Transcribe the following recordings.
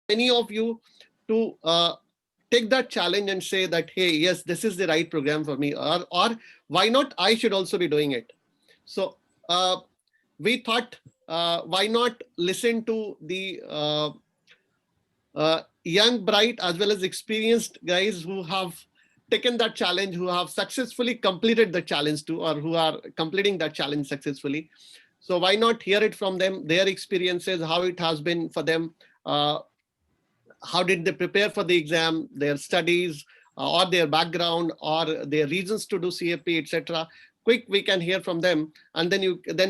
any of you to take that challenge and say that, hey, yes, this is the right program for me, or why not? I should also be doing it. So we thought, why not listen to the young, bright, as well as experienced guys who have taken that challenge, who have successfully completed the challenge too, or who are completing that challenge successfully. So why not hear it from them, their experiences, how it has been for them, how did they prepare for the exam, their studies, or their background, or their reasons to do CFP, etc. Quick, we can hear from them, and then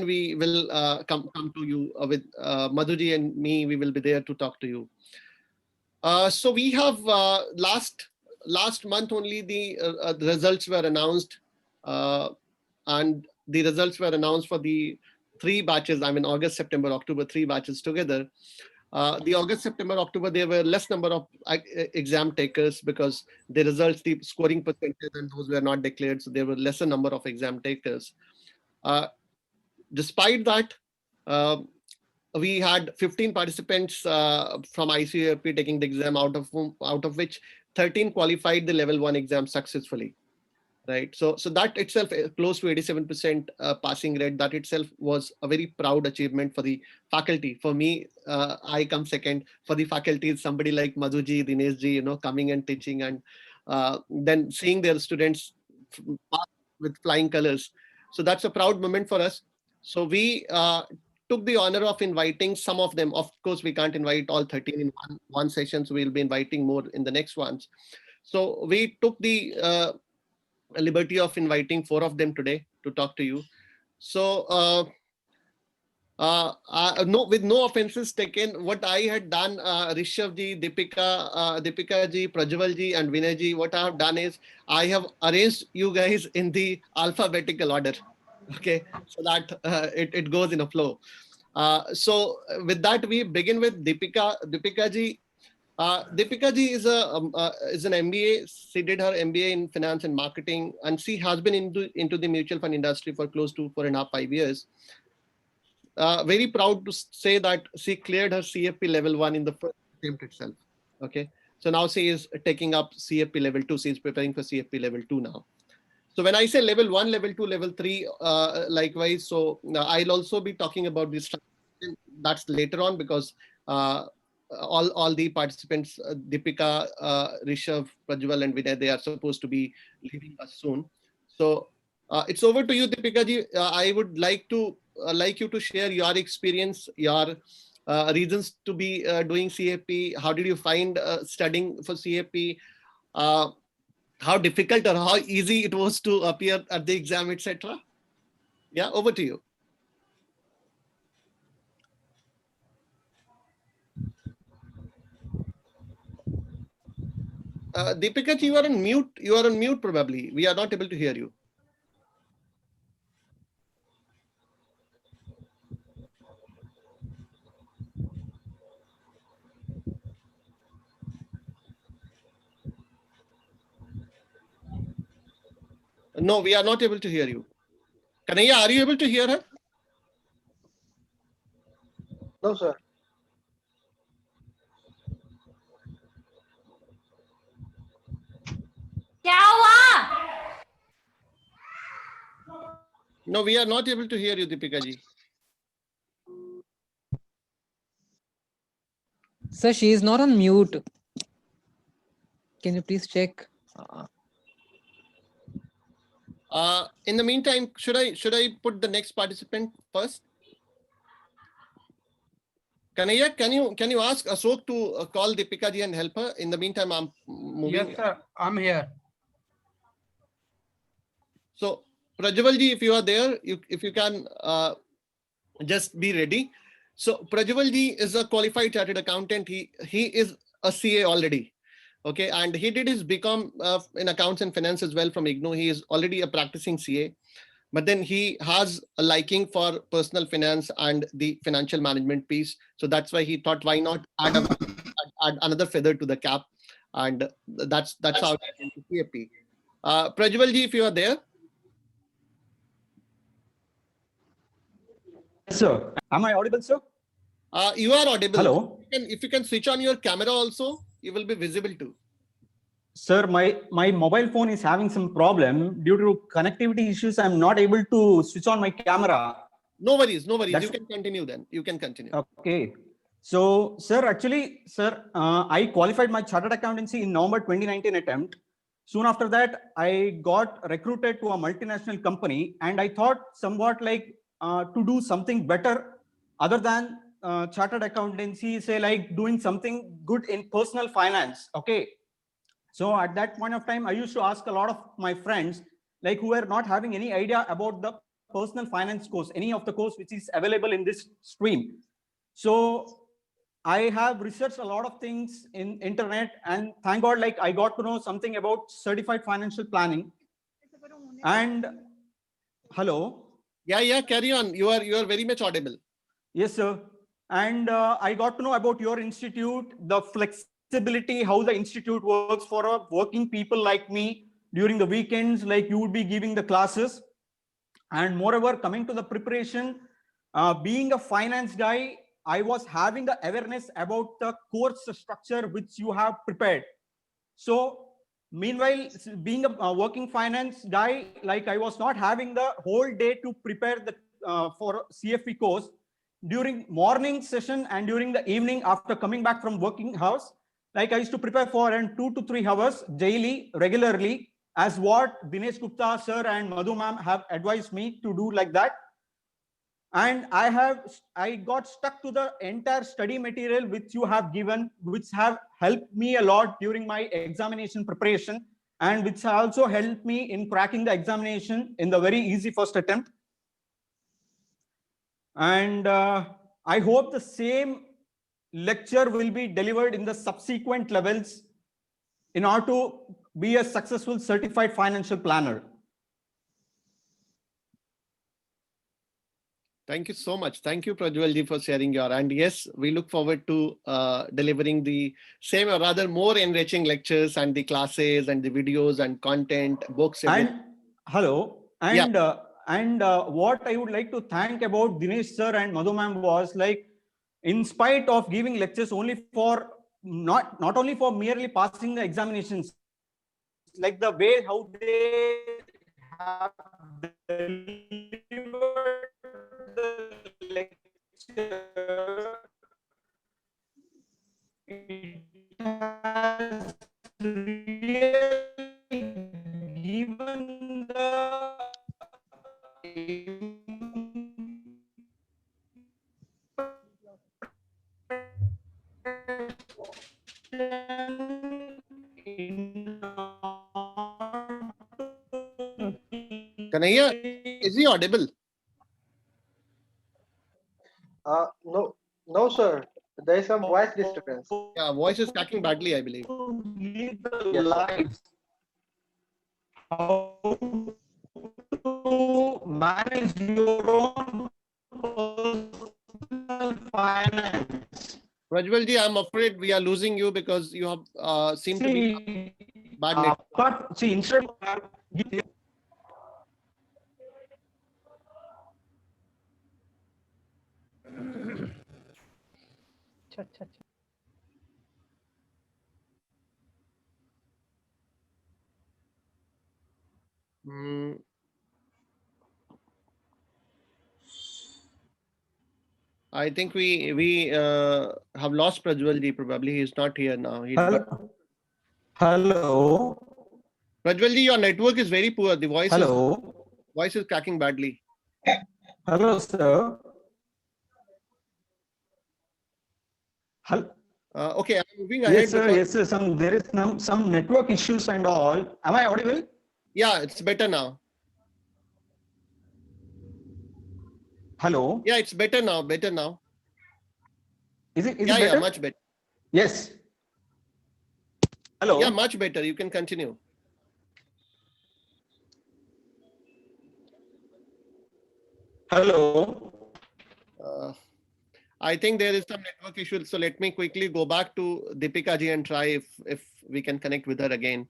we will come to you with Madhuji and me. We will be there to talk to you. So we have last month only the results were announced, and the results were announced for the 3 batches. I mean, August, September, October, 3 batches together. The August, September, October, there were less number of exam takers because the results, the scoring percentage, and those were not declared. So there were lesser number of exam takers. Despite that, we had 15 participants from ICAP taking the exam, out of which 13 qualified the level 1 exam successfully. Right. So that itself, close to 87% passing rate, that itself was a very proud achievement for the faculty. For me, I come second. For the faculty, somebody like Madhuji, Dineshji, coming and teaching, and then seeing their students pass with flying colors. So that's a proud moment for us. So we took the honor of inviting some of them. Of course, we can't invite all 13 in one session, so we'll be inviting more in the next ones. So we took the liberty of inviting 4 of them today to talk to you. So no, with no offenses taken, what I had done, Rishabh ji, Deepika ji, Prajwal ji, and Vinay ji, what I have done is I have arranged you guys in the alphabetical order. Okay, so that it goes in a flow. So with that, we begin with Deepika ji. Deepika ji is an MBA. She did her MBA in finance and marketing, and she has been into the mutual fund industry for close to 4.5, 5 years. Very proud to say that she cleared her CFP level 1 in the first attempt itself. Okay, so now she is taking up CFP level 2. She is preparing for CFP level 2 now. So when I say level 1, level 2, level 3, likewise, so I'll also be talking about this. That's later on, because all the participants, Deepika, Rishabh, Prajwal, and Vinay, they are supposed to be leaving us soon. So it's over to you, Deepika ji. I would like you to share your experience, your reasons to be doing CFP. How did you find studying for CFP? How difficult or how easy it was to appear at the exam, etc. Yeah, over to you. Deepika ji, you are on mute. You are on mute probably. We are not able to hear you. No, we are not able to hear you. Kanaya, are you able to hear her? No, sir. No, we are not able to hear you, Deepika ji. Sir, she is not on mute. Can you please check? In the meantime, should I put the next participant first? Kanaya, can you ask Ashok to call Deepika ji and help her? In the meantime, I'm moving. Yes, sir. I'm here. So Prajwal ji, if you are there, if you can just be ready. So Prajwal ji is a qualified chartered accountant. He is a CA already. Okay, and he did his BCom in accounts and finance as well from IGNOU. He is already a practicing CA, but then he has a liking for personal finance and the financial management piece. So that's why he thought, why not add another feather to the cap, and that's how he into CFP. Prajwal ji, if you are there. Yes, sir. Am I audible, sir? You are audible. Hello. If you can switch on your camera also, you will be visible too. Sir, my mobile phone is having some problem due to connectivity issues. I'm not able to switch on my camera. No worries, no worries. That's- You can continue then. You can continue. Okay. So, sir, actually, sir, I qualified my chartered accountancy in November 2019 attempt. Soon after that, I got recruited to a multinational company, and I thought somewhat like to do something better other than chartered accountancy, say like doing something good in personal finance. Okay. So at that point of time, I used to ask a lot of my friends, like who were not having any idea about the personal finance course, any of the course which is available in this stream. So I have researched a lot of things in internet, and thank God, like I got to know something about certified financial planning. And hello. Yeah, carry on. You are very much audible. Yes, sir. And I got to know about your institute, the flexibility, how the institute works for a working people like me during the weekends, like you would be giving the classes. And moreover, coming to the preparation, being a finance guy, I was having the awareness about the course structure which you have prepared. So meanwhile, being a working finance guy, like I was not having the whole day to prepare the for CFP course. During morning session and during the evening after coming back from working hours, like I used to prepare for around 2 to 3 hours daily, regularly, as what Dinesh Gupta sir and Madhu ma'am have advised me to do like that. And I got stuck to the entire study material which you have given, which have helped me a lot during my examination preparation, and which also helped me in cracking the examination in the very easy first attempt. And I hope the same lecture will be delivered in the subsequent levels in order to be a successful certified financial planner. Thank you so much. Thank you, Prajwal ji, for sharing your. And yes, we look forward to delivering the same or rather more enriching lectures and the classes and the videos and content, books. And hello. And what I would like to thank about Dinesh sir and Madhu ma'am was like, in spite of giving lectures only for not only for merely passing the examinations, like the way how they have delivered the lecture, it has really given the Kanhaiya, is he audible? No, sir. There is some voice disturbance. Yeah, voice is cracking badly, I believe. Yes, How to manage your own personal finance. Prajwal ji, I'm afraid we are losing you because you have seem to be bad network. See, instead of I think we have lost Prajwal ji. Probably he's not here now. Hello. Prajwal ji, your network is very poor. The voice is cracking badly. Hello, sir. Hello. Okay, I'm moving ahead. Yes, sir. There is some network issues and all. Am I audible? Yeah, it's better now. Hello. Yeah, it's better now. Better now. Is it Yeah, better? much better. Yes. Hello. Yeah, much better. You can continue. Hello. I think there is some network issue. So let me quickly go back to Deepika ji and try if we can connect with her again.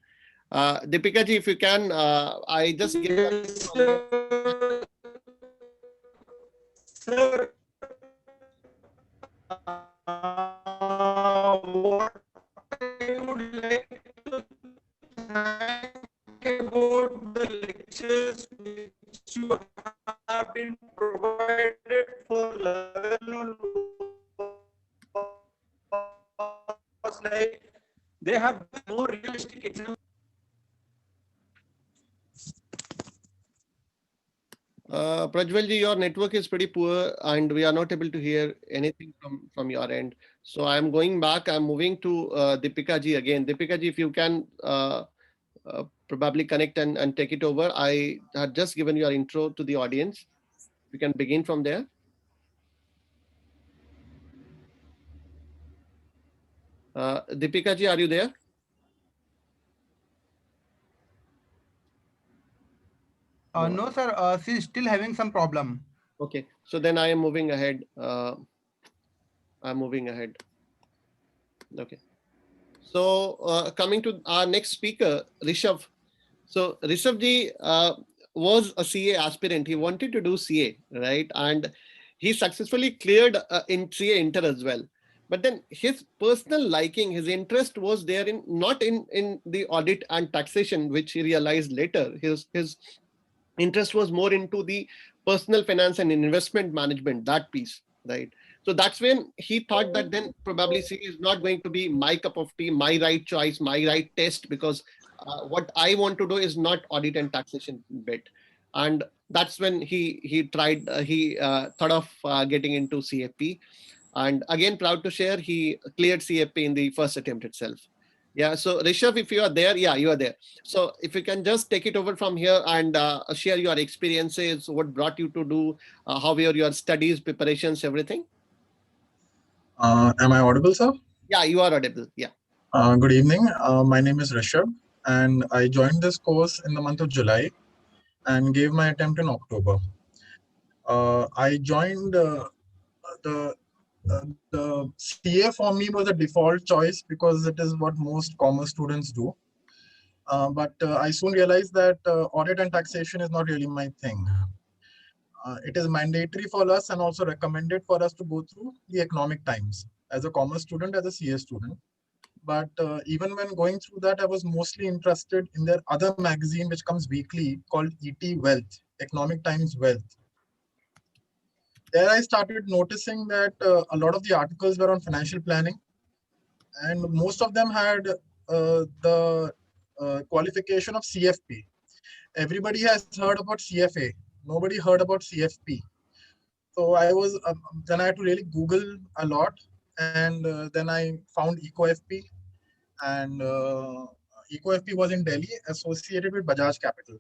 Deepika ji, if you can, I just give. Sir, you have been provided for level was like they have more realistic examples. Prajwalji, your network is pretty poor and we are not able to hear anything from your end. So I'm going back. I'm moving to Deepika ji again. Deepika ji, if you can probably connect and take it over. I had just given your intro to the audience. We can begin from there. Deepika ji, are you there? No, sir. She's still having some problem. Okay, so then I am moving ahead. I'm moving ahead. Okay. So coming to our next speaker, Rishabh. So Rishabh ji was a CA aspirant. He wanted to do CA, right? And he successfully cleared in CA Inter as well. But then his personal liking, his interest was there in not in the audit and taxation, which he realized later. His interest was more into the personal finance and investment management, that piece, right? So that's when he thought that then probably CA is not going to be my cup of tea, my right choice, my right test, because what I want to do is not audit and taxation bit. And that's when he tried, he thought of getting into CFP. And again, proud to share, he cleared CFP in the first attempt itself. Yeah, so Rishabh, if you are there, yeah, you are there. So if you can just take it over from here and share your experiences, what brought you to do, how were your studies, preparations, everything. Am I audible, sir? Yeah, you are audible. Yeah. Good evening. My name is Rishabh, and I joined this course in the month of July and gave my attempt in October. I joined the CA for me was a default choice because it is what most commerce students do. But I soon realized that audit and taxation is not really my thing. It is mandatory for us and also recommended for us to go through the Economic Times as a commerce student, as a CA student. But even when going through that, I was mostly interested in their other magazine, which comes weekly, called ET Wealth, Economic Times Wealth. There I started noticing that a lot of the articles were on financial planning, and most of them had the qualification of CFP. Everybody has heard about CFA. Nobody heard about CFP. So I was, then I had to really Google a lot. And then I found EcoFP. And EcoFP was in Delhi, associated with Bajaj Capital.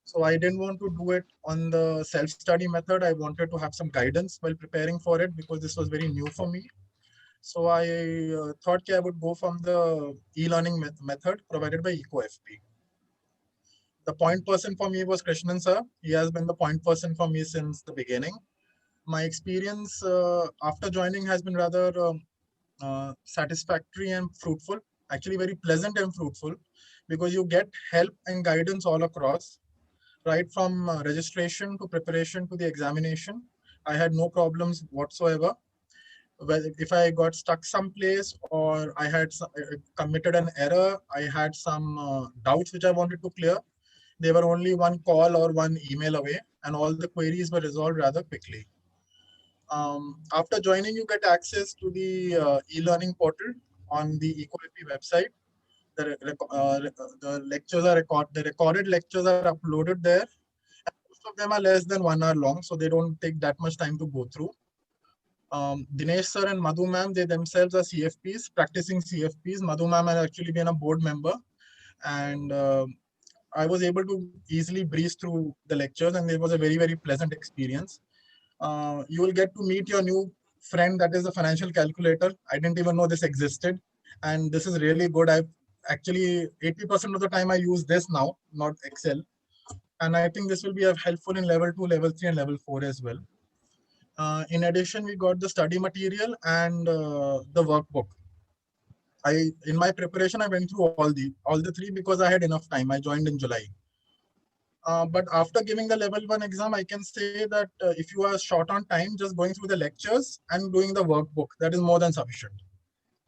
So I didn't want to do it on the self-study method. I wanted to have some guidance while preparing for it because this was very new for me. So I thought I would go from the e-learning method provided by EcoFP. The point person for me was Krishnan sir. He has been the point person for me since the beginning. My experience after joining has been rather satisfactory and fruitful, actually very pleasant and fruitful, because you get help and guidance all across, right from registration to preparation to the examination. I had no problems whatsoever. Well, if I got stuck someplace or I had committed an error, I had some doubts which I wanted to clear, they were only one call or one email away, and all the queries were resolved rather quickly. After joining, you get access to the e-learning portal on the EcoFP website. The lectures are the recorded lectures are uploaded there. And most of them are less than 1 hour long, so they don't take that much time to go through. Dinesh sir and Madhu ma'am, they themselves are CFPs, practicing CFPs. Madhu ma'am has actually been a board member, and I was able to easily breeze through the lectures, and it was a very, very pleasant experience. You will get to meet your new friend, that is a financial calculator. I didn't even know this existed, and this is really good. I've actually 80% of the time I use this now, not Excel, and I think this will be helpful in level 2, level 3, and level 4 as well. In addition, we got the study material and the workbook. In my preparation, I went through all the three because I had enough time. I joined in July. But after giving the level 1 exam, I can say that if you are short on time, just going through the lectures and doing the workbook, that is more than sufficient.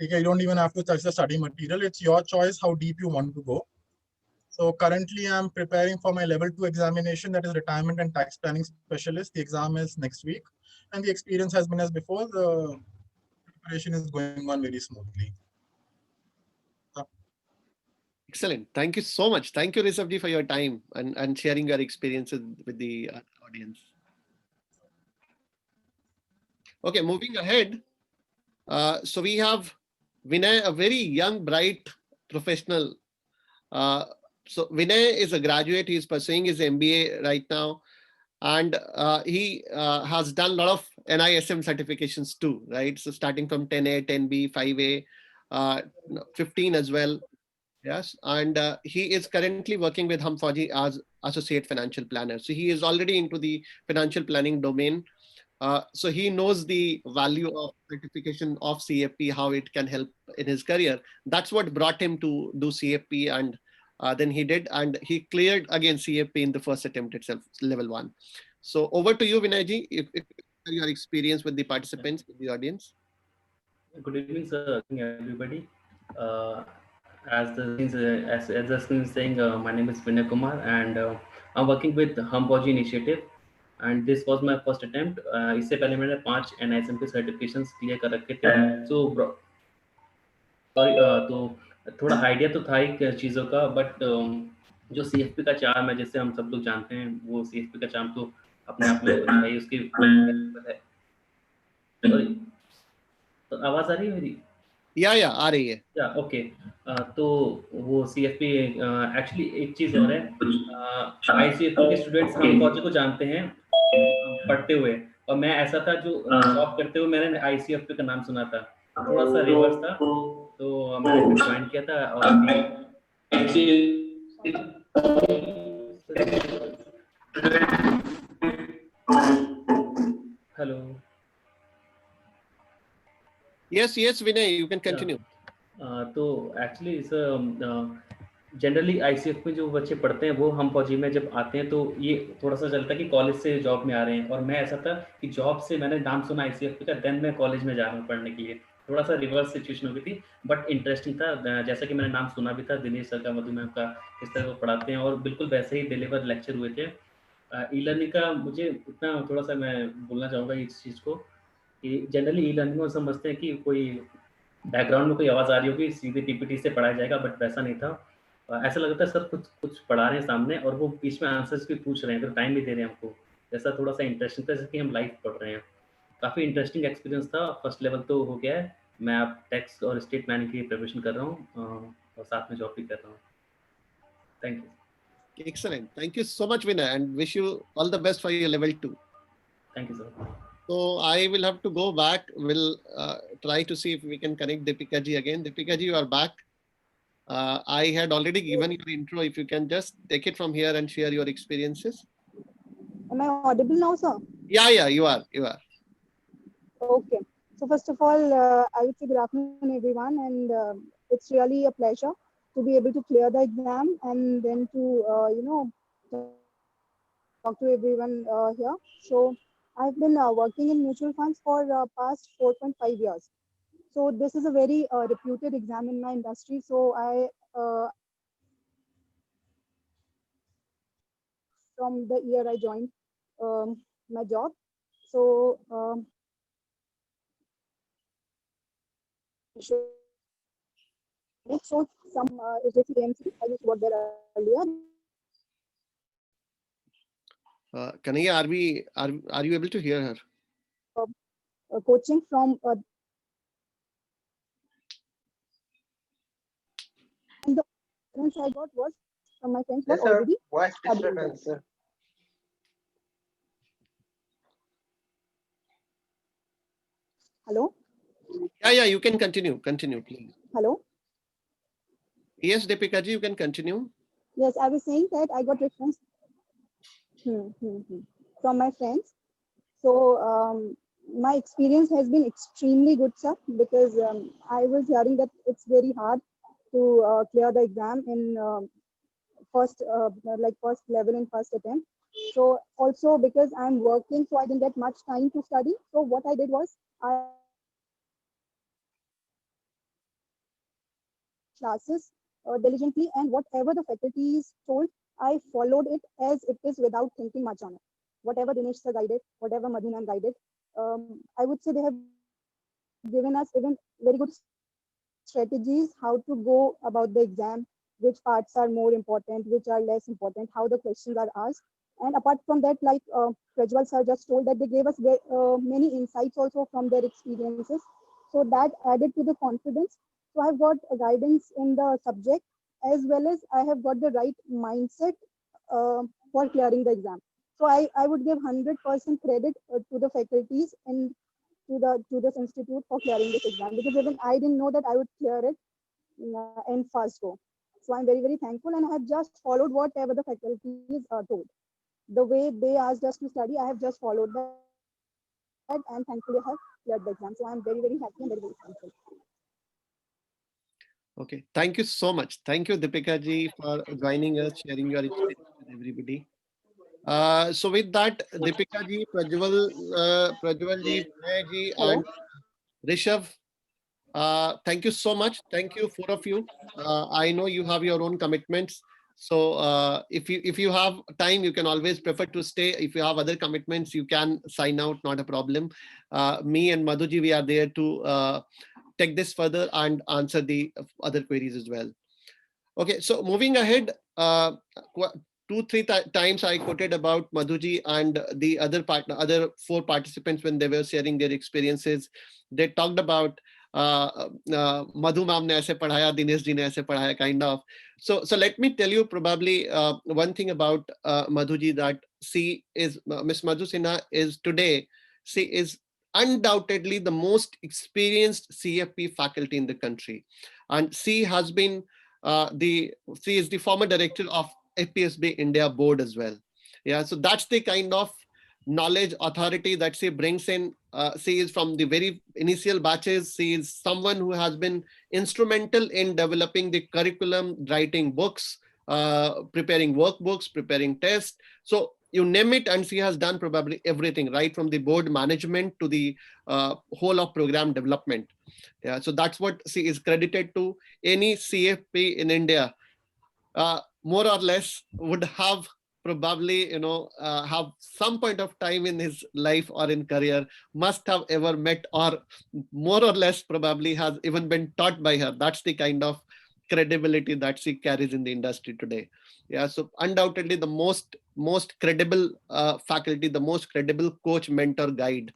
Okay, you don't even have to touch the study material. It's your choice how deep you want to go. So currently I'm preparing for my level 2 examination, that is retirement and tax planning specialist. The exam is next week and the experience has been as before. The preparation is going on very smoothly. Excellent. Thank you so much. Thank you, Rishabh, for your time and sharing your experiences with the audience. Okay, moving ahead. So we have Vinay, a very young, bright professional. So Vinay is a graduate. He's pursuing his MBA right now. And he has done a lot of NISM certifications too, right? So starting from 10A, 10B, 5A, 15 as well. Yes, and he is currently working with Hamfauji as associate financial planner. So he is already into the financial planning domain. So he knows the value of certification of CFP, how it can help in his career. That's what brought him to do CFP, and then he did, and he cleared again CFP in the first attempt itself, level 1. So over to you, Vinayji, if your experience with the participants, with the audience. Good evening, sir. Good evening, everybody. As the screen is saying, my name is Vinay Kumar, and I'm working with Hamfauji initiative. And this was my first attempt. इससे पहले मैंने 5 NISM के certifications clear कर रखे थे. So sorry, तो थोड़ा idea तो था ही चीज़ों का, बट जो CFP का चार्म है, जैसे हम सब लोग जानते हैं, वो CFP का चार्म तो अपने आप में है ही, उसकी सॉरी, तो आवाज आ रही है मेरी? या आ रही है। या ओके। तो वो CFP एक्चुअली एक चीज और है, ICFP के स्टूडेंट्स Hamfauji को जानते हैं पढ़ते हुए, और मैं ऐसा था जो जॉब करते हुए मैंने ICFP का नाम सुना था, थोड़ा सा रिवर्स था, तो मैंने ज्वाइन किया था। और hello, Yes, Vinay, you can continue. तो एक्चुअली इस जनरली ICF में जो बच्चे पढ़ते हैं वो Hamfauji में जब आते हैं तो ये थोड़ा सा चलता है कि कॉलेज से जॉब में आ रहे हैं, और मैं ऐसा था कि जॉब से मैंने नाम सुना ICF का, देन मैं कॉलेज में जा रहा हूँ पढ़ने के लिए। थोड़ा सा रिवर्स सिचुएशन हो गई थी, बट इंटरेस्टिंग था। जैसा कि मैंने नाम सुना भी था, दिनेश सर का, मधु मैम का, इस तरह वो पढ़ाते हैं, और बिल्कुल वैसे ही डिलीवर लेक्चर हुए थे। ई लर्निंग का मुझे इतना थोड़ा सा मैं बोलना चाहूँगा इस चीज़ को कि जनरली ई लर्निंग में समझते हैं कि कोई बैकग्राउंड में कोई आवाज़ आ रही होगी, सीधे PPT से पढ़ाया जाएगा, बट वैसा नहीं था। ऐसा लगता है सब कुछ पढ़ा रहे हैं सामने, और वो बीच में आंसर्स भी पूछ रहे हैं, तो टाइम भी दे रहे हैं हमको। जैसा थोड़ा सा इंटरेस्टिंग था, जैसे कि हम लाइव पढ़ रहे हैं। काफ़ी इंटरेस्टिंग एक्सपीरियंस था। फर्स्ट लेवल तो हो गया है, मैं अब टैक्स और स्टेट प्लानिंग की प्रिपरेशन कर रहा हूँ, और साथ में जॉब भी कर रहा हूँ। Thank you. Excellent. Thank you so much, Vinay, and wish you all the best for your level 2. Thank you, sir. So I will have to go back. We'll try to see if we can connect Deepika ji again. Deepika ji, you are back. I had already given your intro. If you can just take it from here and share your experiences. Am I audible now, sir? Yeah, you are. Okay. So first of all, I would say good afternoon, everyone, and it's really a pleasure to be able to clear the exam and then to talk to everyone here. So I've been working in mutual funds for past 4.5 years. So this is a very reputed exam in my industry. So from the year I joined my job. So some HDFC AMC, I just worked there earlier. Kanaya, are you able to hear her? Coaching from and the friends I got was from my friends were Yes, sir. already Voice studying there. disturbance, sir. Hello? Yeah, you can continue. Continue, please. Hello? Yes, Deepika ji, you can continue. Yes, I was saying that I got reference from my friends. So my experience has been extremely good, sir, because I was hearing that it's very hard to clear the exam in first level in first attempt. So also because I'm working, so I didn't get much time to study. So what I did was classes diligently, and whatever the faculties told, I followed it as it is without thinking much on it. Whatever Dinesh sir guided, whatever Madhu ma'am guided, I would say they have given us even very good strategies how to go about the exam, which parts are more important, which are less important, how the questions are asked. And apart from that, like Prajwal sir just told, that they gave us many insights also from their experiences. So that added to the confidence. So I've got a guidance in the subject, as well as I have got the right mindset for clearing the exam. So I would give 100% credit to the faculties and to this institute for clearing this exam, because even I didn't know that I would clear it in first go. So I'm very, very thankful, and I have just followed whatever the faculties told. The way they asked us to study, I have just followed that, and thankfully I have cleared the exam. So I'm very, very happy and very, very thankful. Okay, thank you so much. Thank you, Deepika ji, for joining us, sharing your experience with everybody. So with that, Deepika ji, Prajwal ji, Vinay ji, Hello. and Rishabh, thank you so much. Thank you, four of you. I know you have your own commitments. So if you have time, you can always prefer to stay. If you have other commitments, you can sign out, not a problem. Me and Madhuji, we are there to take this further and answer the other queries as well. Okay, so moving ahead, 2-3 times I quoted about Madhuji and the other four participants when they were sharing their experiences. They talked about Madhu ma'am ne aise padhaya, Dinesh ji ne aise padhaya, kind of. So let me tell you probably one thing about Madhuji, that she is, Miss Madhu Sinha is today, she is undoubtedly the most experienced CFP faculty in the country. And she has been she is the former director of APSB India board as well. Yeah, so that's the kind of knowledge authority that she brings in. She is from the very initial batches. She is someone who has been instrumental in developing the curriculum, writing books, preparing workbooks, preparing tests. So you name it, and she has done probably everything, right from the board management to the whole of program development. Yeah, so that's what she is credited to. Any CFP in India, more or less, would have probably, have some point of time in his life or in career, must have ever met, or more or less probably has even been taught by her. That's the kind of credibility that she carries in the industry today. Yeah, so undoubtedly the most credible faculty, the most credible coach, mentor, guide,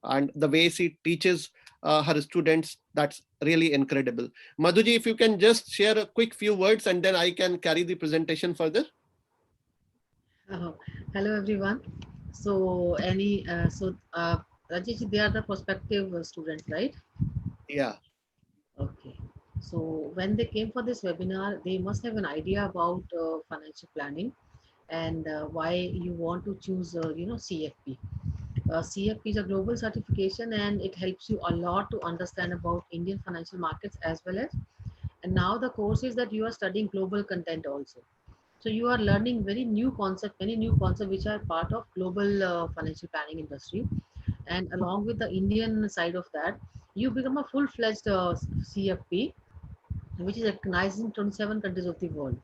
and the way she teaches her students, that's really incredible. Madhuji, if you can just share a quick few words, and then I can carry the presentation further. Hello everyone. So Rajesh, they are the prospective students, right? Yeah. Okay. So when they came for this webinar, they must have an idea about financial planning and why you want to choose, CFP. CFP is a global certification, and it helps you a lot to understand about Indian financial markets as well as. And now the course is that you are studying global content also. So you are learning many new concepts which are part of global financial planning industry. And along with the Indian side of that, you become a full-fledged CFP, which is recognized in 27 countries of the world.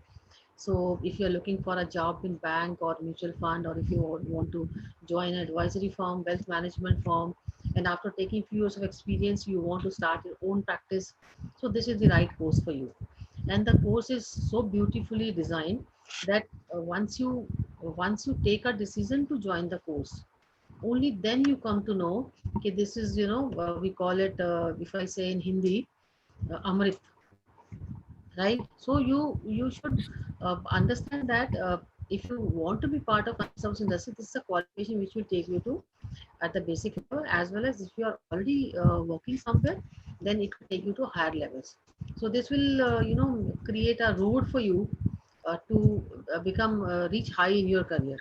So if you're looking for a job in bank or mutual fund, or if you want to join an advisory firm, wealth management firm, and after taking few years of experience, you want to start your own practice, so this is the right course for you. And the course is so beautifully designed that once you take a decision to join the course, only then you come to know, okay, this is, we call it, if I say in Hindi, Amrit, right? So you should understand that if you want to be part of financial service industry, this is a qualification which will take you to at the basic level, as well as if you are already working somewhere, then it will take you to higher levels. So this will create a road for you to become reach high in your career.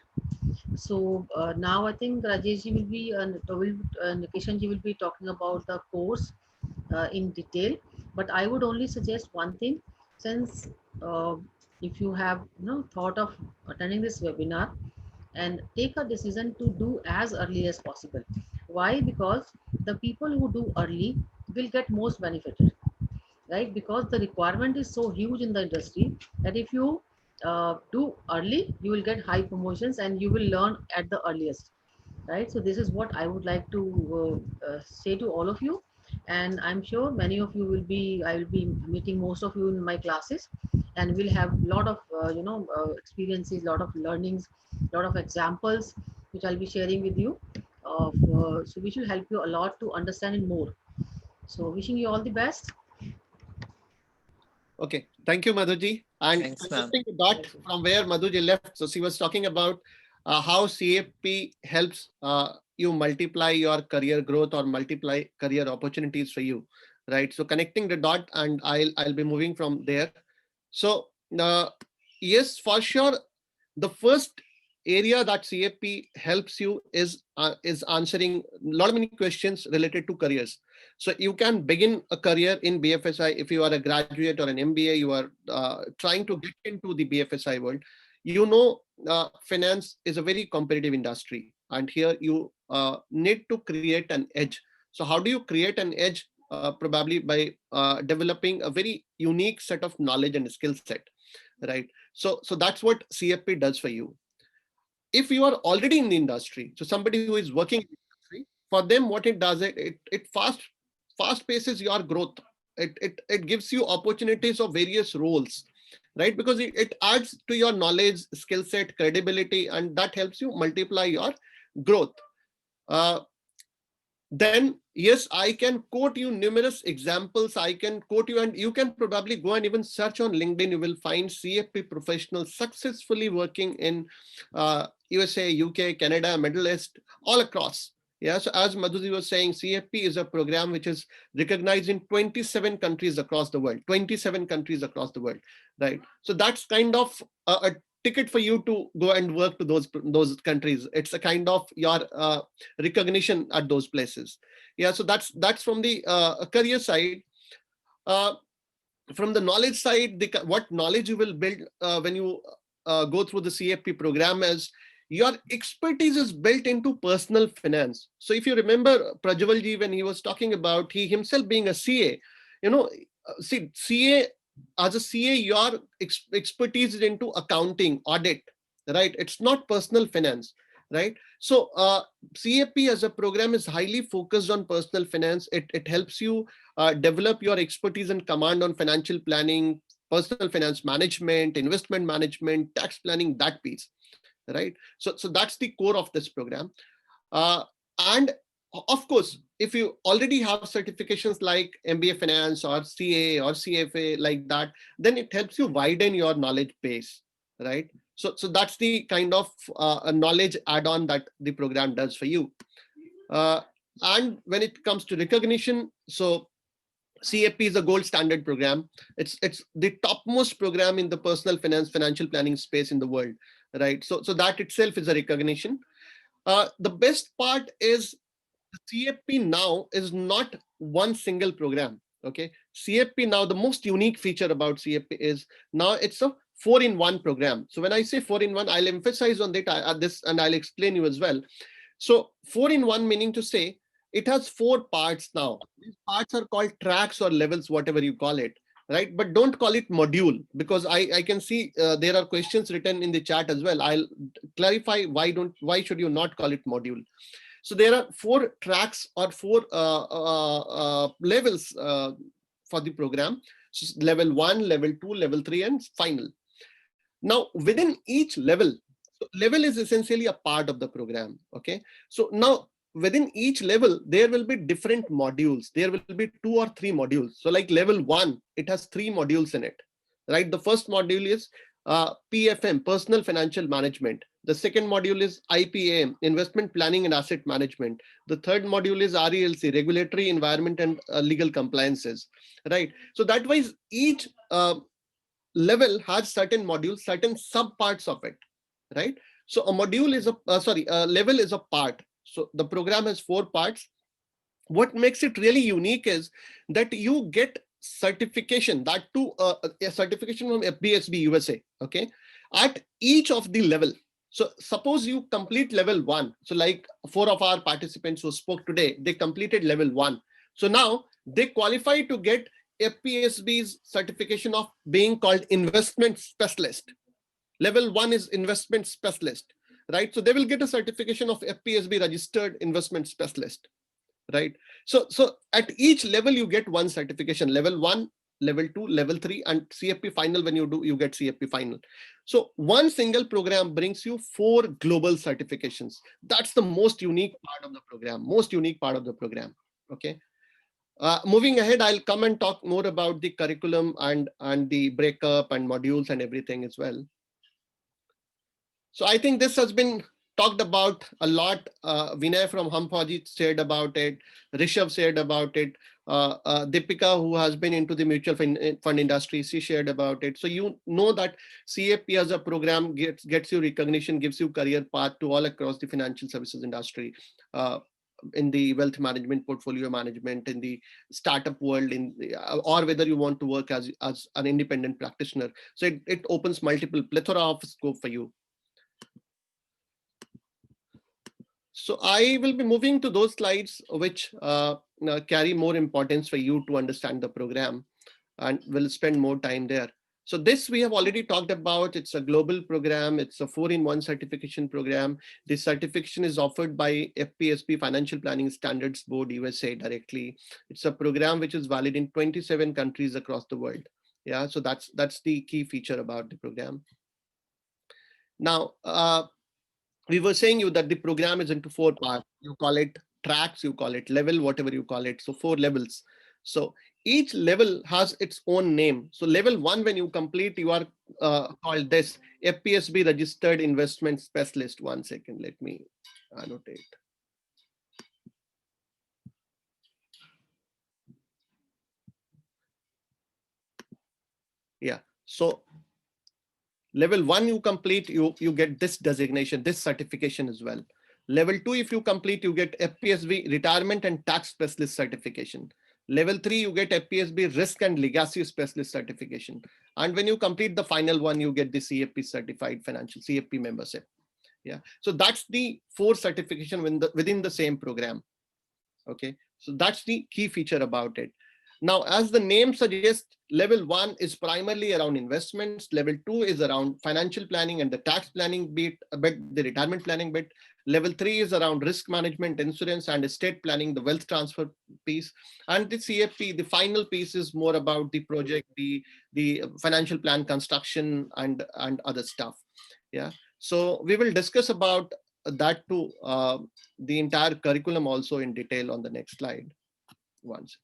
So now I think Rajesh ji will be Nikishan ji will be talking about the course in detail, but I would only suggest one thing. Since if you have thought of attending this webinar, and take a decision to do as early as possible. Why? Because the people who do early will get most benefited. right? Because the requirement is so huge in the industry that if you do early, you will get high promotions and you will learn at the earliest, right? So this is what I would like to say to all of you, and I'm sure many of you will be, I will be meeting most of you in my classes, and we'll have a lot of experiences, lot of learnings, lot of examples which I'll be sharing with you of so which will help you a lot to understand it more. So wishing you all the best. Okay, thank you, Madhuji. And Thanks, ma'am. connecting the dot from where Madhuji left, so she was talking about how CFP helps you multiply your career growth or multiply career opportunities for you, right? So connecting the dot, and I'll be moving from there. So yes, for sure, the first area that CFP helps you is answering a lot of many questions related to careers. So you can begin a career in BFSI if you are a graduate or an MBA, you are trying to get into the BFSI world. You know, finance is a very competitive industry, and here you need to create an edge. So how do you create an edge? Probably by developing a very unique set of knowledge and skill set, right? So that's what CFP does for you. If you are already in the industry, so somebody who is working in the industry, for them, what it does, it fast paces your growth. It gives you opportunities of various roles, right? Because it adds to your knowledge, skill set, credibility, and that helps you multiply your growth. Then yes, I can quote you numerous examples. I can quote you, and you can probably go and even search on LinkedIn. You will find CFP professionals successfully working in USA, UK, Canada, Middle East, all across. Yeah, so as Madhuji was saying, CFP is a program which is recognized in 27 countries across the world, 27 countries across the world, right? So that's kind of a ticket for you to go and work to those countries. It's a kind of your recognition at those places. Yeah, so that's from the career side. From the knowledge side, what knowledge you will build when you go through the CFP program is your expertise is built into personal finance. So if you remember Prajwalji, when he was talking about he himself being a CA, you know, see, CA, as a CA, your expertise is into accounting, audit, right? It's not personal finance, right? So CFP as a program is highly focused on personal finance. It helps you develop your expertise and command on financial planning, personal finance management, investment management, tax planning, that piece, right? So that's the core of this program. And of course, if you already have certifications like MBA Finance or CA or CFA like that, then it helps you widen your knowledge base, right? So that's the kind of a knowledge add-on that the program does for you. And when it comes to recognition, so CFP is a gold standard program. It's the topmost program in the personal finance, financial planning space in the world, right? So that itself is a recognition. The best part is the CFP now is not one single program. Okay, CFP now, the most unique feature about CFP is now it's a 4-in-1 program. So when I say 4-in-1, I'll emphasize on that this, and I'll explain you as well. So 4-in-1 meaning to say it has 4 parts now. These parts are called tracks or levels, whatever you call it, right? But don't call it module, because I can see there are questions written in the chat as well. I'll clarify why should you not call it module. So there are 4 tracks or 4 levels for the program. So level 1, level 2, level 3, and final. Now within each level, so level is essentially a part of the program. Okay, so now within each level, there will be different modules. There will be 2 or 3 modules. So like level 1, it has 3 modules in it, right? The first module is PFM, personal financial management. The second module is IPAM, investment planning and asset management. The third module is RELC, regulatory, environment, and legal compliances, right? So that way, each level has certain modules, certain subparts of it, right? So a module is a level is a part. So the program has 4 parts. What makes it really unique is that you get certification, that too a certification from FBSB USA, okay, at each of the level. So suppose you complete level 1. So like 4 of our participants who spoke today, they completed level 1. So now they qualify to get FPSB's certification of being called investment specialist. Level 1 is investment specialist, right? So they will get a certification of FPSB registered investment specialist, right? So at each level you get one certification, level 1, level 2, level 3, and CFP final. When you do, you get CFP final. So one single program brings you 4 global certifications. That's the most unique part of the program, okay? Moving ahead, I'll come and talk more about the curriculum and the breakup and modules and everything as well. So I think this has been talked about a lot. Vinay from Hamfauji shared about it. Rishabh shared about it. Deepika, who has been into the mutual fund industry, she shared about it. So you know that CFP as a program gets you recognition, gives you career path to all across the financial services industry. In the wealth management, portfolio management, in the startup world, or whether you want to work as an independent practitioner. So it opens multiple plethora of scope for you. So I will be moving to those slides which carry more importance for you to understand the program, and we'll spend more time there. So this we have already talked about. It's a global program. It's a 4-in-1 certification program. This certification is offered by FPSB Financial Planning Standards Board USA directly. It's a program which is valid in 27 countries across the world. Yeah, so that's the key feature about the program. Now, we were saying you that the program is into 4 parts. You call it tracks, you call it level, whatever you call it. So 4 levels. So each level has its own name. So level 1, when you complete, you are called this FPSB registered investment specialist. One second, let me annotate. Yeah, so level 1 you complete, you get this designation, this certification as well. Level 2, if you complete, you get FPSB retirement and tax specialist certification. Level 3, you get FPSB risk and legacy specialist certification. And when you complete the final one, you get the CFP certified financial CFP membership. Yeah, so that's the 4 certification within the same program. Okay, so that's the key feature about it. Now, as the name suggests, level 1 is primarily around investments. Level 2 is around financial planning and the tax planning bit, the retirement planning bit. Level 3 is around risk management, insurance, and estate planning, the wealth transfer piece. And the CFP, the final piece, is more about the project, the financial plan construction and other stuff. Yeah. So we will discuss about that too, the entire curriculum also in detail on the next slide. Once.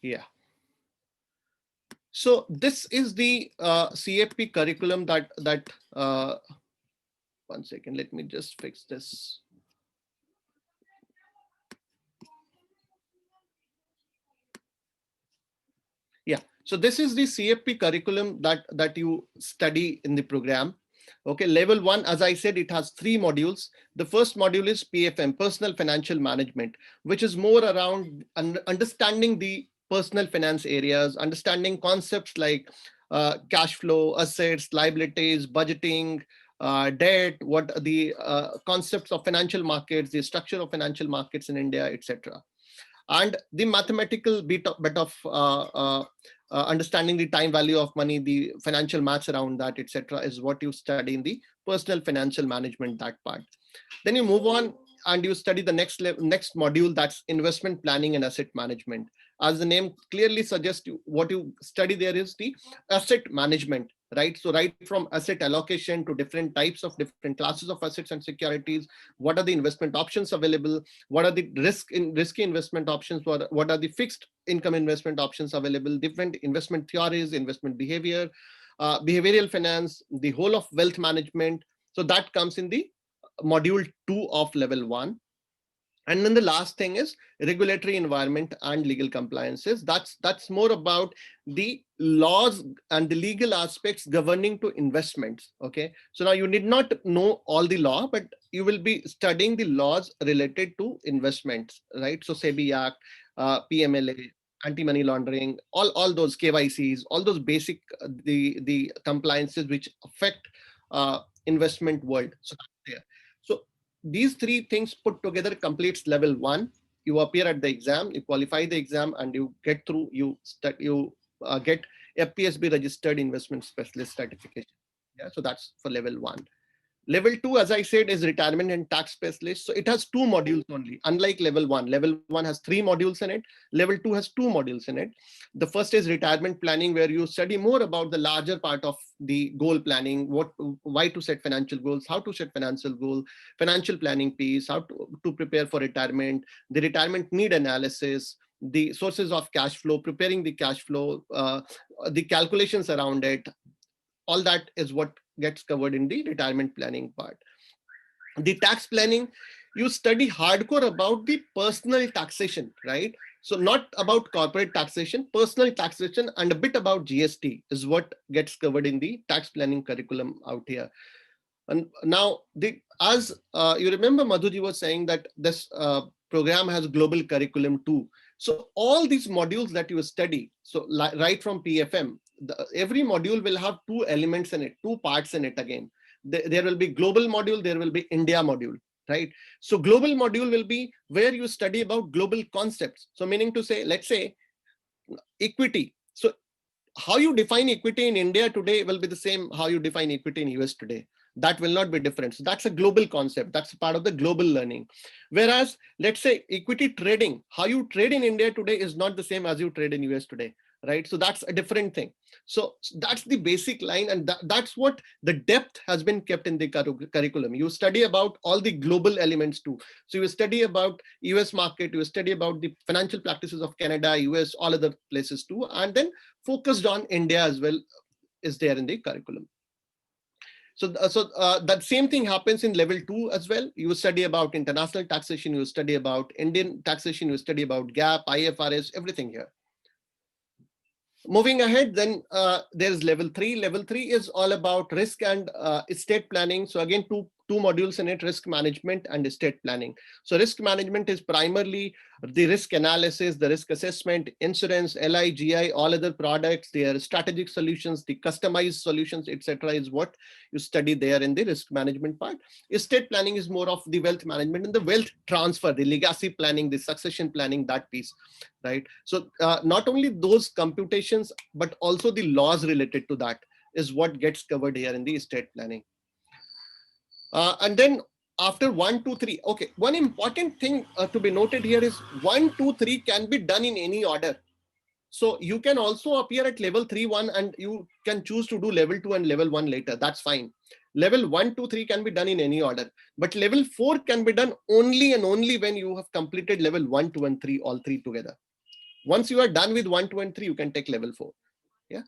Yeah. So this is the CFP curriculum that one second, let me just fix this. Yeah, so this is the CFP curriculum that you study in the program. Okay, level 1, as I said, it has 3 modules. The first module is PFM, Personal Financial Management, which is more around understanding the personal finance areas, understanding concepts like cash flow, assets, liabilities, budgeting, debt, what are the concepts of financial markets, the structure of financial markets in India, etc. And the mathematical bit of understanding the time value of money, the financial maths around that, etc., is what you study in the personal financial management, that part. Then you move on and you study the next module, that's investment planning and asset management. As the name clearly suggests, what you study there is the asset management, right? So right from asset allocation to different types of different classes of assets and securities, what are the investment options available? What are the risky investment options? What are the fixed income investment options available? Different investment theories, investment behavior, behavioral finance, the whole of wealth management. So that comes in the module 2 of level 1. And then the last thing is regulatory environment and legal compliances. That's more about the laws and the legal aspects governing to investments. Okay, so now you need not know all the law, but you will be studying the laws related to investments, right? So SEBI Act, PMLA, anti-money laundering, all those KYCs, all those basic the compliances which affect investment world. So that's there. So these three things put together completes level 1. You appear at the exam, you qualify the exam, and you get through. You get FPSB registered investment specialist certification. Yeah, so that's for level 1. Level 2, as I said, is retirement and tax specialist. So it has 2 modules only, unlike level 1. Level 1 has 3 modules in it. Level 2 has 2 modules in it. The first is retirement planning, where you study more about the larger part of the goal planning, why to set financial goals, how to set financial goal, financial planning piece, how to prepare for retirement, the retirement need analysis, the sources of cash flow, preparing the cash flow, the calculations around it. All that is what gets covered in the retirement planning part. The tax planning, you study hardcore about the personal taxation, right? So not about corporate taxation, personal taxation, and a bit about GST is what gets covered in the tax planning curriculum out here. And now, as you remember, Madhuji was saying that this program has global curriculum too. So all these modules that you study, so right from PFM, every module will have 2 elements in it, 2 parts in it again. There will be global module, there will be India module, right? So global module will be where you study about global concepts. So meaning to say, let's say equity. So how you define equity in India today will be the same how you define equity in US today. That will not be different. So that's a global concept. That's part of the global learning. Whereas, let's say equity trading, how you trade in India today is not the same as you trade in US today, right? So that's a different thing. So that's the basic line, and that's what the depth has been kept in the curriculum. You study about all the global elements too. So you study about US market, you study about the financial practices of Canada, US, all other places too, and then focused on India as well is there in the curriculum. So that same thing happens in level 2 as well. You study about international taxation, you study about Indian taxation, you study about GAAP, IFRS, everything here. Moving ahead, then there's level 3. Level 3 is all about risk and estate planning. So again, two modules in it, risk management and estate planning. So risk management is primarily the risk analysis, the risk assessment, insurance, LI, GI, all other products, their strategic solutions, the customized solutions, etc. is what you study there in the risk management part. Estate planning is more of the wealth management and the wealth transfer, the legacy planning, the succession planning, that piece, right? So not only those computations, but also the laws related to that is what gets covered here in the estate planning. And then after 1, 2, 3, okay, one important thing to be noted here is 1, 2, 3 can be done in any order. So you can also appear at level 3, 1, and you can choose to do level 2 and level 1 later. That's fine. Level 1, 2, 3 can be done in any order, but level 4 can be done only and only when you have completed level 1, 2, and 3, all 3 together. Once you are done with 1, 2, and 3, you can take level 4. Yeah.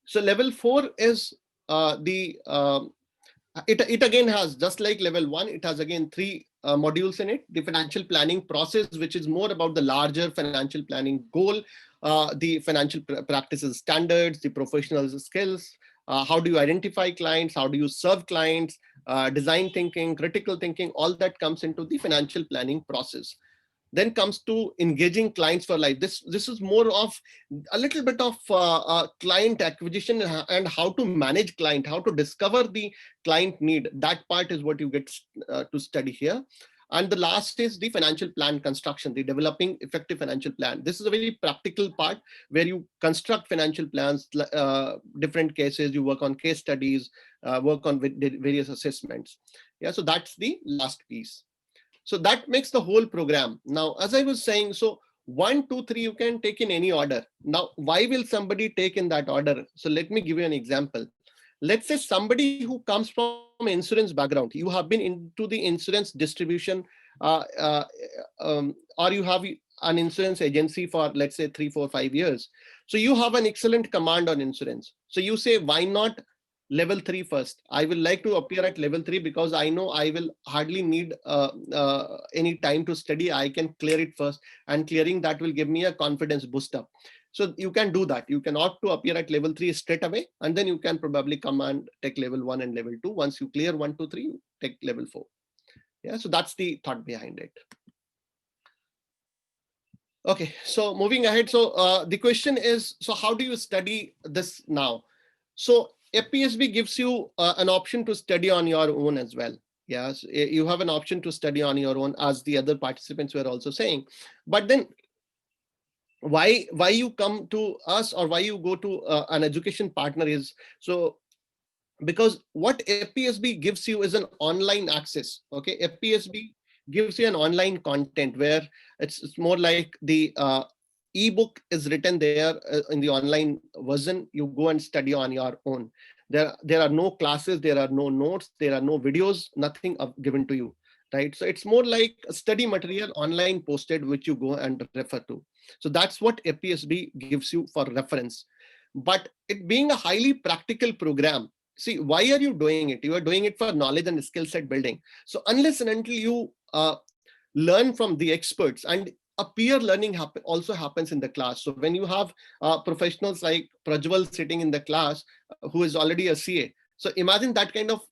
So level 4 is it again has, just like level 1, it has again 3 modules in it. The financial planning process, which is more about the larger financial planning goal, the financial practices standards, the professional skills, how do you identify clients, how do you serve clients, design thinking, critical thinking, all that comes into the financial planning process. Then comes to engaging clients for life. This is more of a little bit of client acquisition and how to manage client, how to discover the client need. That part is what you get to study here. And the last is the financial plan construction, the developing effective financial plan. This is a very practical part where you construct financial plans, different cases, you work on case studies, work on various assessments. Yeah, so that's the last piece. So that makes the whole program. Now, as I was saying, so 1, 2, 3, you can take in any order. Now, why will somebody take in that order? So let me give you an example. Let's say somebody who comes from insurance background, you have been into the insurance distribution, or you have an insurance agency for, let's say, 3, 4, 5 years. So you have an excellent command on insurance. So you say, why not level 3 first? I will like to appear at level 3 because I know I will hardly need any time to study. I can clear it first, and clearing that will give me a confidence boost up. So you can do that. You can opt to appear at level 3 straight away, and then you can probably come and take level 1 and level 2. Once you clear 1, 2, 3, you take level 4. Yeah, so that's the thought behind it. Okay, so moving ahead. So the question is, so how do you study this now? So FPSB gives you an option to study on your own as well. Yes, you have an option to study on your own, as the other participants were also saying. But then why you come to us, or why you go to an education partner is so, because what FPSB gives you is an online access. Okay, FPSB gives you an online content where it's more like the ebook is written there in the online version. You go and study on your own. There are no classes, there are no notes, there are no videos, nothing given to you, right? So it's more like a study material online posted, which you go and refer to. So that's what FPSB gives you for reference. But it being a highly practical program, see, why are you doing it? You are doing it for knowledge and skill set building. So unless and until you learn from the experts, and a peer learning also happens in the class. So when you have professionals like Prajwal sitting in the class, who is already a CA, so imagine that kind of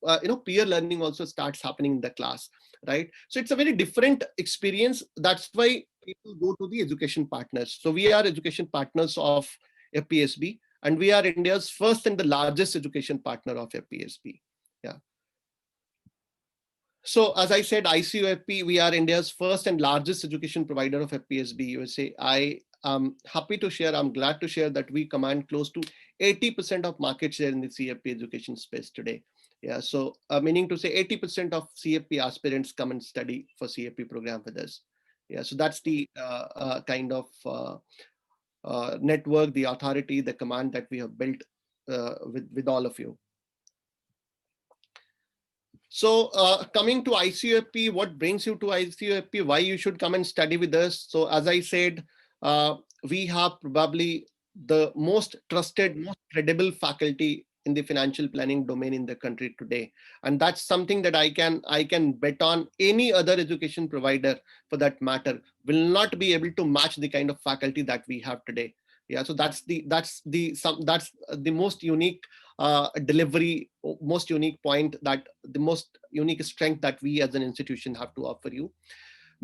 peer learning also starts happening in the class, right? So it's a very different experience. That's why people go to the education partners. So we are education partners of FPSB, and we are India's first and the largest education partner of FPSB. Yeah. So as I said, ICOFP, we are India's first and largest education provider of FPSB USA. I am happy to share, I'm glad to share that we command close to 80% of market share in the CFP education space today. Yeah, so meaning to say 80% of CFP aspirants come and study for CFP program with us. Yeah, so that's the kind of network, the authority, the command that we have built with all of you. So coming to ICOFP, what brings you to ICOFP, why you should come and study with us? So as I said, we have probably the most trusted, most credible faculty in the financial planning domain in the country today. And that's something that I can bet on. Any other education provider, for that matter, will not be able to match the kind of faculty that we have today. Yeah, so that's the most unique delivery, most unique point, that the most unique strength that we as an institution have to offer you.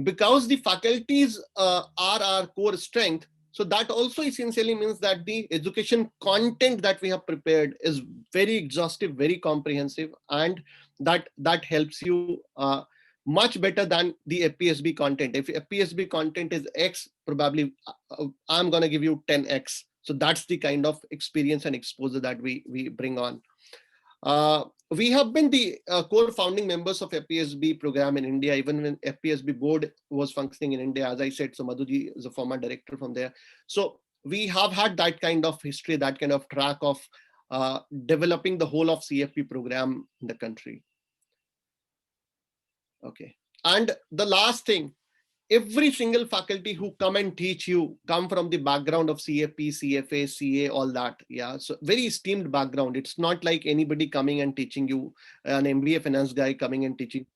Because the faculties are our core strength, so that also essentially means that the education content that we have prepared is very exhaustive, very comprehensive, and that helps you much better than the FPSB content. If FPSB content is X, probably I'm going to give you 10X. So that's the kind of experience and exposure that we bring on. We have been the core founding members of FPSB program in India, even when FPSB board was functioning in India. As I said, so Madhuji is a former director from there. So we have had that kind of history, that kind of track of developing the whole of CFP program in the country. Okay. And the last thing, every single faculty who come and teach you come from the background of CFP, CFA, CA, all that. Yeah, so very esteemed background. It's not like anybody coming and teaching you, an MBA finance guy coming and teaching,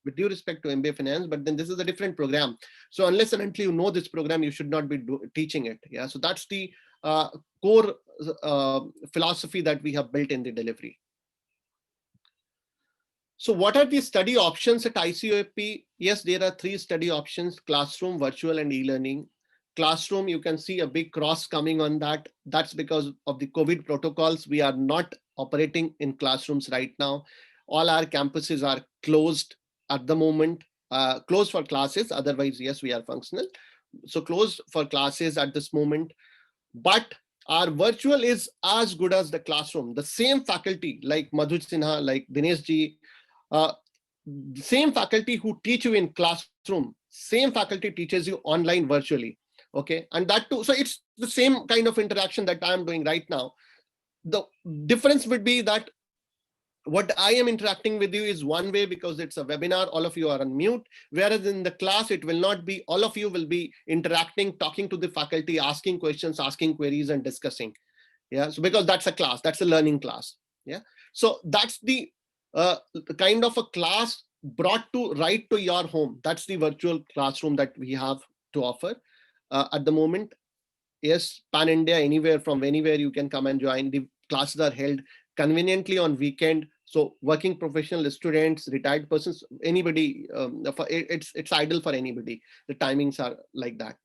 with due respect to MBA finance, but then this is a different program. So unless and until you know this program, you should not be teaching it. Yeah, so that's the core philosophy that we have built in the delivery. So what are the study options at ICOFP? Yes, there are 3 study options: classroom, virtual, and e-learning. Classroom, you can see a big cross coming on that. That's because of the COVID protocols. We are not operating in classrooms right now. All our campuses are closed at the moment, closed for classes. Otherwise, yes, we are functional. So closed for classes at this moment. But our virtual is as good as the classroom. The same faculty like Madhu Sinha, like Dinesh ji, the same faculty who teach you in classroom, same faculty teaches you online virtually. Okay, and that too, so it's the same kind of interaction that I'm doing right now. The difference would be that what I am interacting with you is one way, because it's a webinar, all of you are on mute, whereas in the class it will not be. All of you will be interacting, talking to the faculty, asking questions, asking queries, and discussing. Yeah, so because that's a class, that's a learning class. Yeah, so that's the kind of a class brought to right to your home. That's the virtual classroom that we have to offer at the moment. Yes, pan India, anywhere from anywhere you can come and join. The classes are held conveniently on weekend. So working professional students, retired persons, anybody, it's idle for anybody. The timings are like that.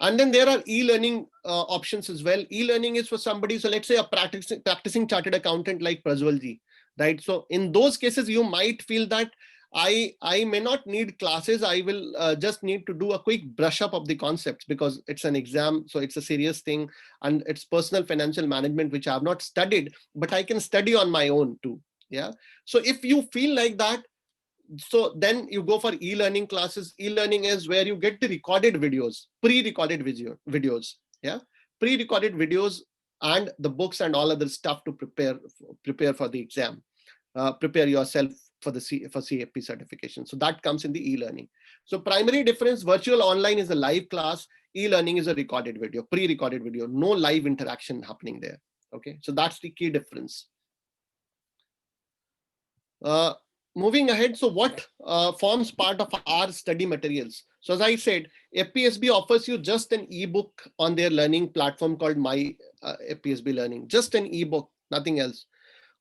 And then there are e-learning options as well. E-learning is for somebody, so let's say a practicing chartered accountant like Prajwal ji, right? So in those cases, you might feel that I may not need classes. I will just need to do a quick brush up of the concepts because it's an exam. So it's a serious thing and it's personal financial management, which I have not studied, but I can study on my own too. Yeah. So if you feel like that, so then you go for e-learning classes. E-learning is where you get the recorded videos, pre-recorded videos. Yeah. Pre-recorded videos and the books and all other stuff to prepare for the exam, prepare yourself for the CFP certification. So that comes in the e-learning. So primary difference, virtual online is a live class. E-learning is a recorded video, pre-recorded video, no live interaction happening there. Okay. So that's the key difference. Moving ahead, so what forms part of our study materials? So as I said, FPSB offers you just an ebook on their learning platform called My FPSB Learning, just an ebook, nothing else.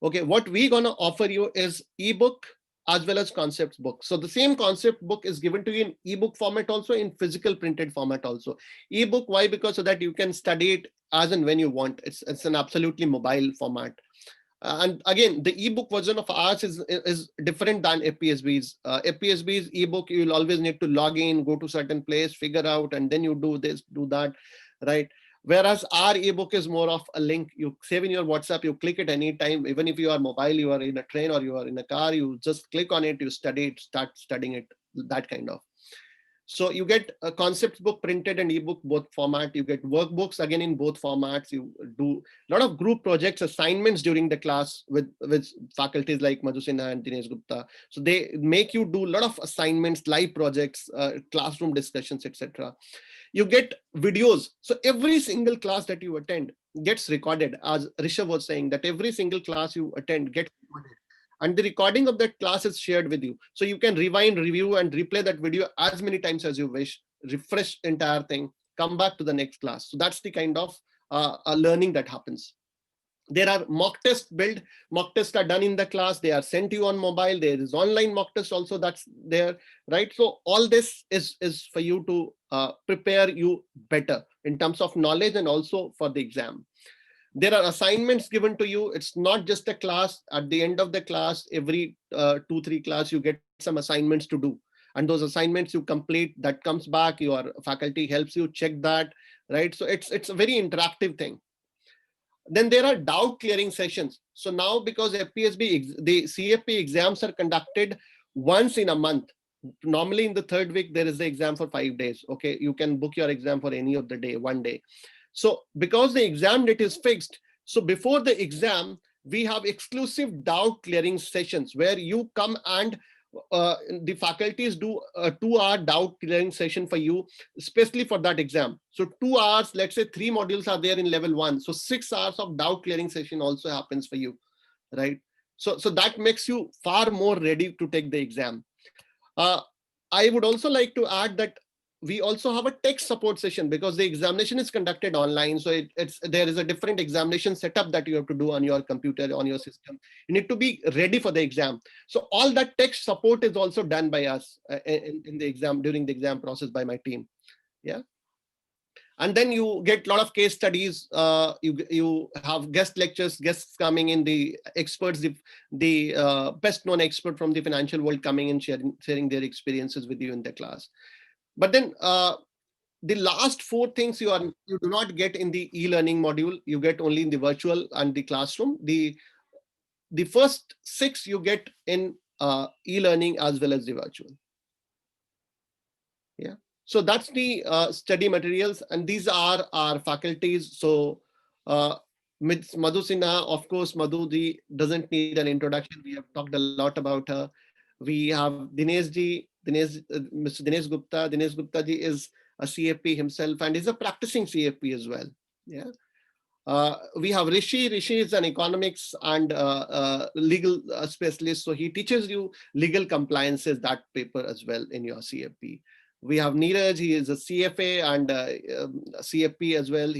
Okay, what we're gonna offer you is ebook as well as concept book. So the same concept book is given to you in ebook format also, in physical printed format also. Ebook, why? Because so that you can study it as and when you want. It's an absolutely mobile format. And again, the ebook version of ours is different than FPSB's. FPSB's ebook, you'll always need to log in, go to certain place, figure out, and then you do this, do that, right? Whereas our ebook is more of a link. You save in your WhatsApp, you click it anytime, even if you are mobile, you are in a train or you are in a car, you just click on it, you study it, start studying it, that kind of. So you get a concept book printed and ebook both format. You get workbooks again in both formats. You do a lot of group projects, assignments during the class with faculties like Madhu Sinha and Dinesh Gupta. So they make you do a lot of assignments, live projects, classroom discussions, etc. You get videos. So every single class that you attend gets recorded. As Rishabh was saying, that every single class you attend gets recorded. And the recording of that class is shared with you. So you can rewind, review, and replay that video as many times as you wish, refresh entire thing, come back to the next class. So that's the kind of learning that happens. There are mock tests built. Mock tests are done in the class. They are sent to you on mobile. There is online mock test also that's there, right? So all this is for you to prepare you better in terms of knowledge and also for the exam. There are assignments given to you. It's not just a class. At the end of the class, every 2-3 class, you get some assignments to do. And those assignments you complete, that comes back, your faculty helps you check that, right? So it's a very interactive thing. Then there are doubt clearing sessions. So now because FPSB, the CFP exams are conducted once in a month. Normally in the third week, there is the exam for 5 days. Okay, you can book your exam for any of the day, one day. So because the exam date is fixed, so before the exam, we have exclusive doubt clearing sessions where you come and the faculties do a 2-hour doubt clearing session for you, especially for that exam. So 2 hours, let's say 3 modules are there in level 1. So 6 hours of doubt clearing session also happens for you, right? So that makes you far more ready to take the exam. I would also like to add that we also have a tech support session because the examination is conducted online. So there is a different examination setup that you have to do on your computer, on your system. You need to be ready for the exam. So all that tech support is also done by us in the exam, during the exam process by my team. Yeah. And then you get a lot of case studies. You have guest lectures, guests coming in, the experts, the best known expert from the financial world coming and sharing their experiences with you in the class. But then the last 4 things you do not get in the e-learning module, you get only in the virtual and the classroom. The first 6 you get in e-learning as well as the virtual. Yeah. So that's the study materials, and these are our faculties. So Ms. Madhu Sinha, of course, Madhu doesn't need an introduction. We have talked a lot about her. We have Dinesh ji, Mr. Dinesh Gupta. Dinesh Gupta ji is a CFP himself and is a practicing CFP as well. Yeah. We have Rishi. Rishi is an economics and legal specialist. So he teaches you legal compliances, that paper as well in your CFP. We have Neeraj. He is a CFA and CFP as well.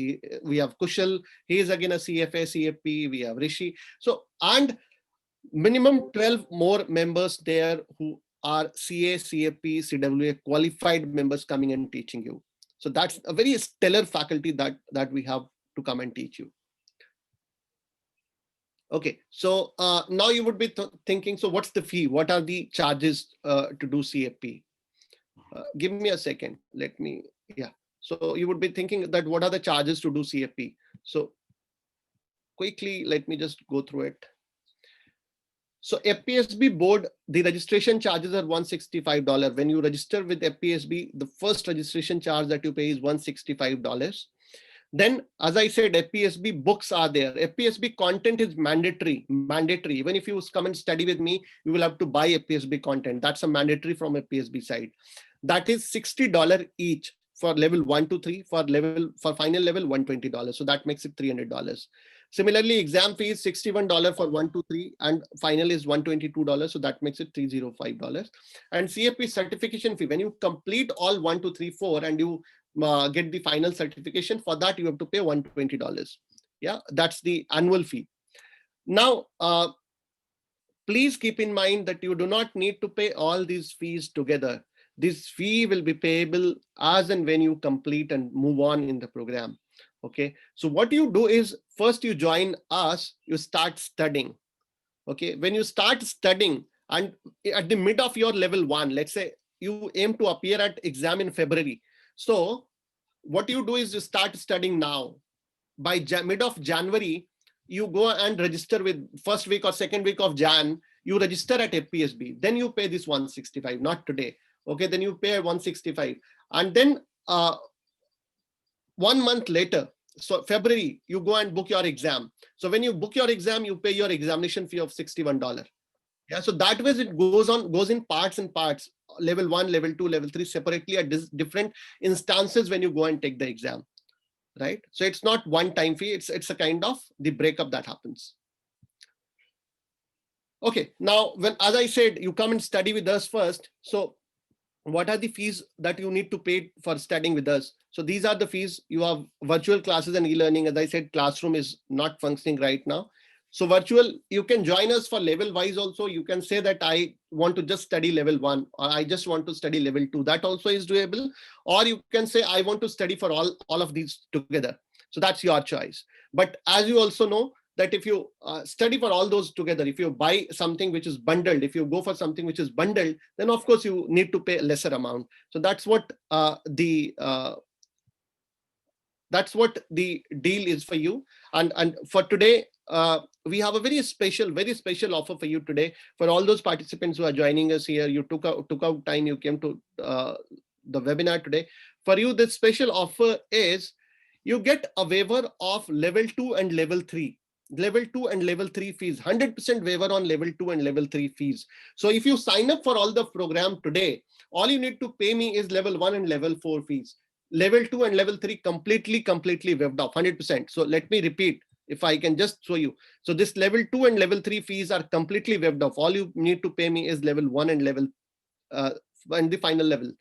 We have Kushal. He is again a CFA, CFP. We have Rishi. So, and minimum 12 more members there who are CA, CFP, CWA qualified members coming and teaching you. So that's a very stellar faculty that we have to come and teach you. Okay, so now you would be thinking, so what's the fee? What are the charges to do CFP? Give me a second. Let me, yeah. So you would be thinking that what are the charges to do CFP? So quickly, let me just go through it. So FPSB board, the registration charges are $165. When you register with FPSB, the first registration charge that you pay is $165. Then, as I said, FPSB books are there. FPSB content is mandatory. Even if you come and study with me, you will have to buy FPSB content. That's a mandatory from FPSB side. That is $60 each for level 1 to 3. For final level, $120. So that makes it $300. Similarly, exam fee is $61 for 1 to 3, and final is $122. So that makes it $305. And CFP certification fee, when you complete all 1 to 3, 4, and you get the final certification, for that you have to pay $120. Yeah, that's the annual fee. Now, please keep in mind that you do not need to pay all these fees together. This fee will be payable as and when you complete and move on in the program. Okay, so what you do is, first you join us, you start studying. Okay, when you start studying and at the mid of your level 1, let's say you aim to appear at exam in February. So what you do is you start studying now. By mid of January, you go and register with first week or second week of Jan, you register at FPSB. Then you pay this 165, not today. Okay, then you pay 165. And then 1 month later, so February, you go and book your exam. So when you book your exam, you pay your examination fee of $61. Yeah, so that way it goes in parts and parts. Level 1, level 2, level 3 separately at different instances when you go and take the exam, right? So it's not one time fee, it's a kind of the breakup that happens. Okay, now as I said, you come and study with us first. So what are the fees that you need to pay for studying with us? So these are the fees. You have virtual classes and e-learning. As I said, classroom is not functioning right now. So virtual, you can join us for level wise also. You can say that I want to just study level 1, or I just want to study level 2. That also is doable. Or you can say I want to study for all of these together. So that's your choice. But as you also know, that if you study for all those together, if you buy something which is bundled, if you go for something which is bundled, then of course you need to pay a lesser amount. So that's what the deal is for you. And for today, we have a very special offer for you today. For all those participants who are joining us here, you took out time, you came to the webinar today. For you, this special offer is you get a waiver of level 2 and level 3. Level 2 and level 3 fees, 100% waiver on level 2 and level 3 fees. So if you sign up for all the program today, all you need to pay me is level 1 and level 4 fees. Level 2 and level 3 completely waived off, 100%. So let me repeat, if I can just show you. So this level 2 and level 3 fees are completely waived off. All you need to pay me is level 1 and level and the final level.